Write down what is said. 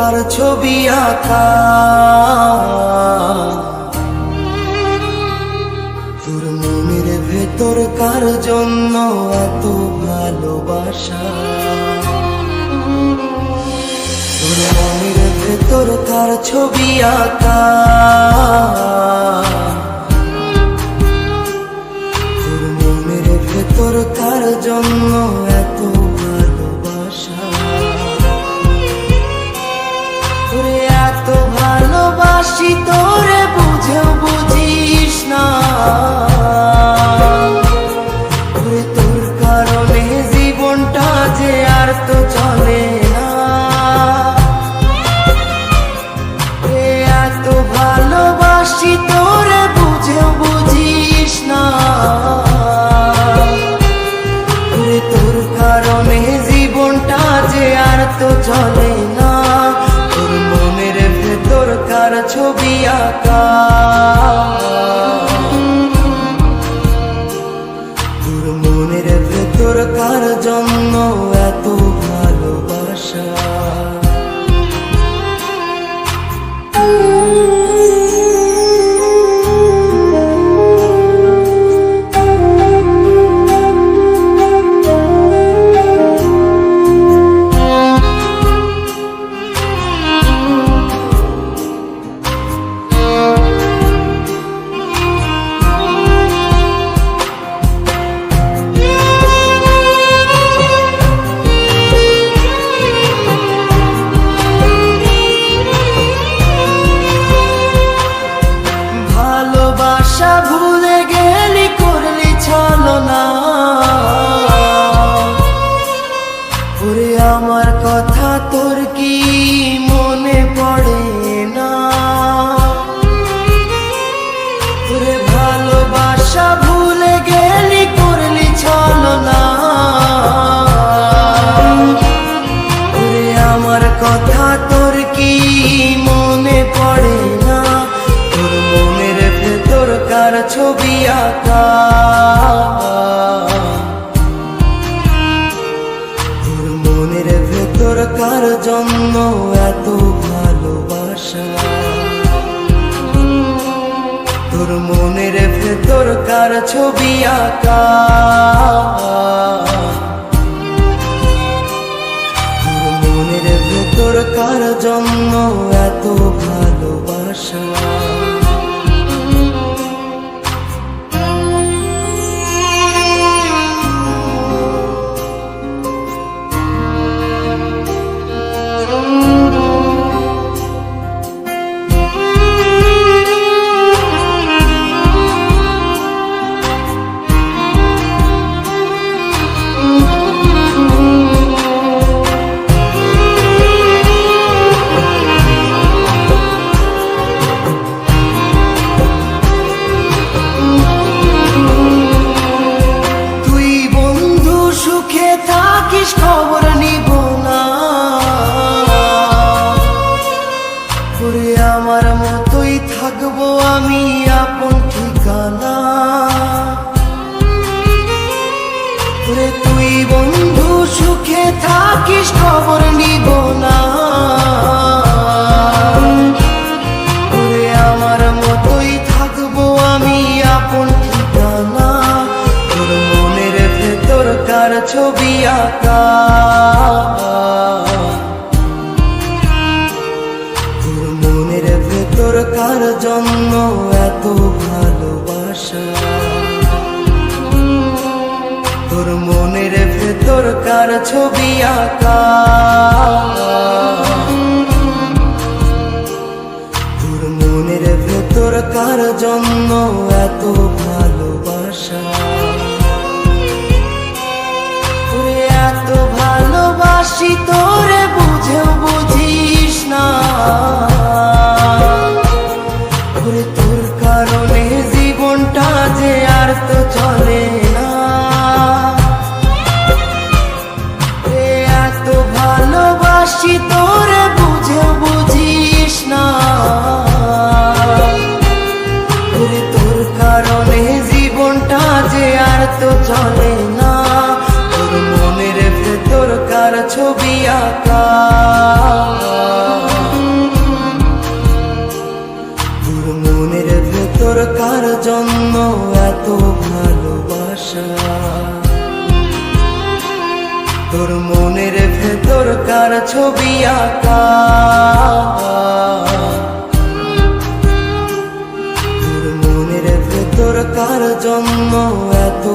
কার ছবি আঁকা, তোর মনের ভেতর কার জন্য এত ভালোবাসা, তোর মনের ভেতর কার ছবি আঁকা, তোর মনের ভেতর কার জন্য এত ভালোবাসা, তোরে এত ভালোবাসি তোরে বুঝেও বুঝিস না, তোরে তোর কারণে জীবনটা যে আর তো চলে না, এত ভালোবাসি তোরে বুঝেও বুঝিস না, তোরে তোর কারণে জীবনটা যে আর তো চলে না, তোর মনের ভেতর কার ছবি আঁকা, তোর মনের ভেতর কার জন্য এত ভালোবাসা। ভুলে গেলি করলি ছলনা, ওরে আমার কথা তোর কি মনে পড়ে না, ওরে ভালোবাসা ভুলে গেলি করলি ছলনা, ওরে আমার কথা তোর কি মনে পড়ে না, তোর মনের ভেতর কার ছবি আঁকা, তোর মনের ভেতর কার জন্য এত ভালোবাসা, তোর মনের ভেতর কার ছবি আঁকা, তোর মনের ভেতর কার জন্য এত ভালোবাসা। খবর নিব না, ওরে আমার মতোই থাকবো আমি আপন ঠিকানা, ওরে তুই বন্ধু সুখে থাকিস খবর নিব না, ওরে আমার মতোই থাকবো আমি আপন ঠিকানা, তোর মনের ভেতর কার ছবি আঁকা, তোর মনের ভেতর কার জন্য এত ভালোবাসা, তোর মনের ভেতর কার ছবি আঁকা, তোর মনের ভেতর কার জন্য এত ভালোবাসা, এত ভালোবাসি তোরে বুঝেও বুঝিস না, ওরে তোর কারণে জীবনটা যে আর তো চলে না, এত ভালোবাসি তোরে বুঝেও বুঝিস না, ওরে তোর কারণে জীবনটা যে আর তো চলে না, তোর মনের ভেতর কার ছবি আঁকা। কার জন্য এত ভালোবাসা, তোর মনের ভেতর কার ছবি আঁকা, তোর মনের ভেতর কার জন্য এত